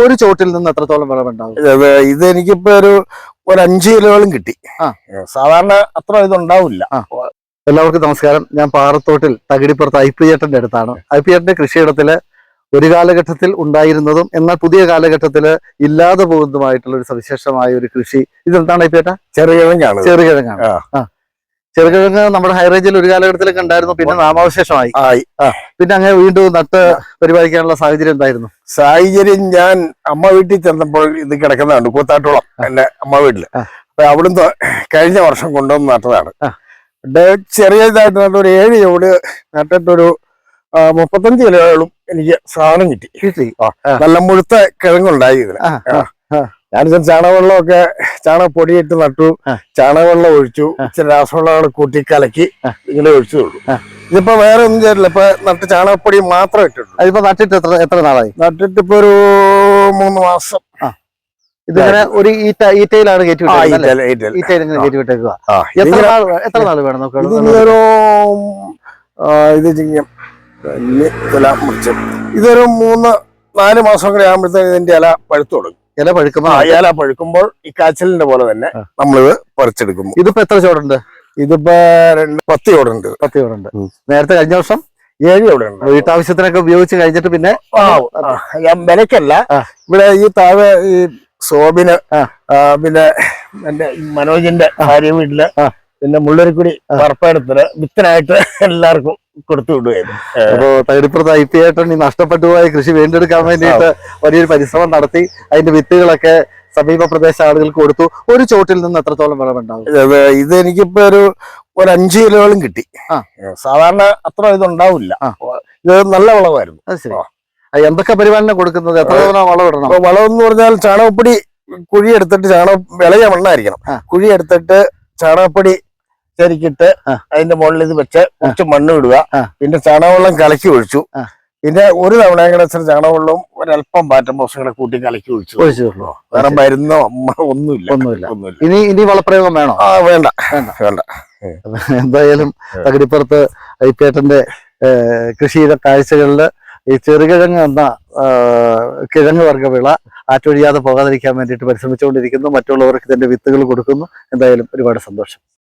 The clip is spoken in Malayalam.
ഒരു ചോട്ടിൽ നിന്ന് എത്രത്തോളം വിളവുണ്ടാവും? ഇത് എനിക്കിപ്പോ ഒരു 5 കിലോകളും കിട്ടി. സാധാരണ അത്ര ഇതുണ്ടാവില്ല. എല്ലാവർക്കും നമസ്കാരം. ഞാൻ പാറത്തോട്ടിൽ തകിടിപ്പുറത്ത് ഐപ്പിയേട്ടന്റെ അടുത്താണ്. ഐപ്പിയേട്ടന്റെ കൃഷിയിടത്തില് ഒരു കാലഘട്ടത്തിൽ ഉണ്ടായിരുന്നതും എന്നാൽ പുതിയ കാലഘട്ടത്തിൽ ഇല്ലാതെ പോകുന്നതുമായിട്ടുള്ള ഒരു സവിശേഷമായ ഒരു കൃഷി. ഇതെന്താണ് ഐപ്പിയേട്ട? ചെറുകിഴങ്ങാണ്. ചെറുകിഴങ്ങ് നമ്മുടെ ഹൈറേഞ്ചിൽ ഒരു കാലഘട്ടത്തിലൊക്കെ ഉണ്ടായിരുന്നു, പിന്നെ നാമാവശേഷമായി. പിന്നെ അങ്ങനെ വീണ്ടും നട്ട് പരിപാലിക്കാനുള്ള സാഹചര്യം എന്തായിരുന്നു? ഞാൻ അമ്മ വീട്ടിൽ ചെന്നപ്പോൾ ഇത് കിടക്കുന്നതാണ്, കൂത്താട്ടോളം എന്റെ അമ്മ വീട്ടില്. അപ്പൊ അവിടുന്ന് കഴിഞ്ഞ വർഷം കൊണ്ടുവന്ന് നട്ടതാണ്. ചെറിയതായിട്ട് നട്ടൊരു 7 ചുവട് നട്ടിട്ടൊരു 35 കിലോകളും എനിക്ക് സാധനം കിട്ടി. നല്ല മുഴുത്ത കിഴങ്ങുണ്ടായി ഇതിന്. ഞാനിത് ചാണകവെള്ളമൊക്കെ ചാണകപ്പൊടിയിട്ട് നട്ടു, ചാണകവെള്ളം ഒഴിച്ചു, ഇച്ചിരി രാസവെള്ളം കൂട്ടി കലക്കി ഇങ്ങനെ ഒഴിച്ചു കൊടുക്കും. ഇതിപ്പോ വേറെ ഒന്നും ചെയ്തില്ല, ഇപ്പൊ നട്ട് ചാണകപ്പൊടി മാത്രം ഇട്ടിട്ടു. അതിപ്പോ നട്ടിട്ട് എത്ര നാളായി? നട്ടിട്ട് ഇപ്പൊ ഒരു 3 മാസം. ഇതിങ്ങനെ ഒരു ഈറ്റയിലാണ് കയറ്റി വിട്ടേക്കുക. എത്ര നാൾ വേണം നമുക്ക്? ഇതൊരു 3-4 മാസം കൂടെ ആകുമ്പോഴത്തേക്ക് ഇതിന്റെ ഇല പഴുത്തു തുടങ്ങും. ഇല പഴുക്കുമ്പോൾ ഈ കാച്ചിലിന്റെ പോലെ തന്നെ നമ്മളിത് പറിച്ചെടുക്കും. ഇതിപ്പോ എത്ര ചോടുണ്ട്? ഇതിപ്പോ 10 ചോടുണ്ട്. 10 ചോടുണ്ട്. നേരത്തെ കഴിഞ്ഞ വർഷം 7 ചോടുണ്ട്. വീട്ടാവശ്യത്തിനൊക്കെ ഉപയോഗിച്ച് കഴിഞ്ഞിട്ട് പിന്നെ വിലക്കല്ല. ഇവിടെ ഈ താഴെ ഈ സോബിന്, പിന്നെ എന്റെ മനോജിന്റെ ഭാര്യ വീട്ടില്, പിന്നെ മുള്ളരിക്കുടി പറപ്പെടുത്തിന് വിത്തിനായിട്ട് എല്ലാവർക്കും കൊടുത്തു വിടുകയായിരുന്നു. അപ്പോ തകിടിപ്പുറത്ത് ഐപ്പിയേട്ടൻ ഈ നഷ്ടപ്പെട്ടു പോയ കൃഷി വീണ്ടെടുക്കാൻ വേണ്ടിയിട്ട് വലിയൊരു പരിശ്രമം നടത്തി. അതിന്റെ വിത്തുകളൊക്കെ സമീപ പ്രദേശ ആളുകൾക്ക് കൊടുത്തു. ഒരു ചോട്ടിൽ നിന്ന് എത്രത്തോളം വിളവുണ്ടാവും? ഇത് എനിക്കിപ്പോ ഒരു 5 കിലോകളും കിട്ടി. സാധാരണ അത്ര ഇതുണ്ടാവില്ല. ഇത് നല്ല വിളവായിരുന്നു. അത് ശരി. എന്തൊക്കെ പരിപാലനം കൊടുക്കുന്നത്? എത്ര തവണ വളമിടണം? വളമെന്ന് പറഞ്ഞാൽ ചാണകപ്പൊടി കുഴിയെടുത്തിട്ട്, വിളയ മണ്ണായിരിക്കണം, കുഴിയെടുത്തിട്ട് ചാണകപ്പൊടി ശരിക്കിട്ട് അതിന്റെ മുകളിൽ ഇത് വെച്ച് കുറച്ച് മണ്ണ് ഇടുക. പിന്നെ ചാണകവെള്ളം കലക്കി ഒഴിച്ചു. പിന്നെ ഒരു തവണ കൂടെ ചാണകവെള്ളവും ഒരല്പം പാറ്റമ്പോസും കൂടെ കൂട്ടി കലക്കി ഒഴിച്ചു. വേറെ മരുന്നോ ഒന്നുമില്ല. ഇനി വളപ്രയോഗം വേണോ? വേണ്ട. എന്തായാലും തകിടിപ്പുറത്ത് ഐപ്പിയേട്ടന്റെ കൃഷിയിലെ കാഴ്ചകളില് ഈ ചെറുകിഴങ്ങ് എന്ന കിഴങ്ങ് വർഗ്ഗവിള ആറ്റൊഴിയാതെ പോകാതിരിക്കാൻ വേണ്ടിയിട്ട് പരിശ്രമിച്ചുകൊണ്ടിരിക്കുന്നു. മറ്റുള്ളവർക്ക് ഇതിന്റെ വിത്തുകൾ കൊടുക്കുന്നു. എന്തായാലും ഒരുപാട് സന്തോഷം.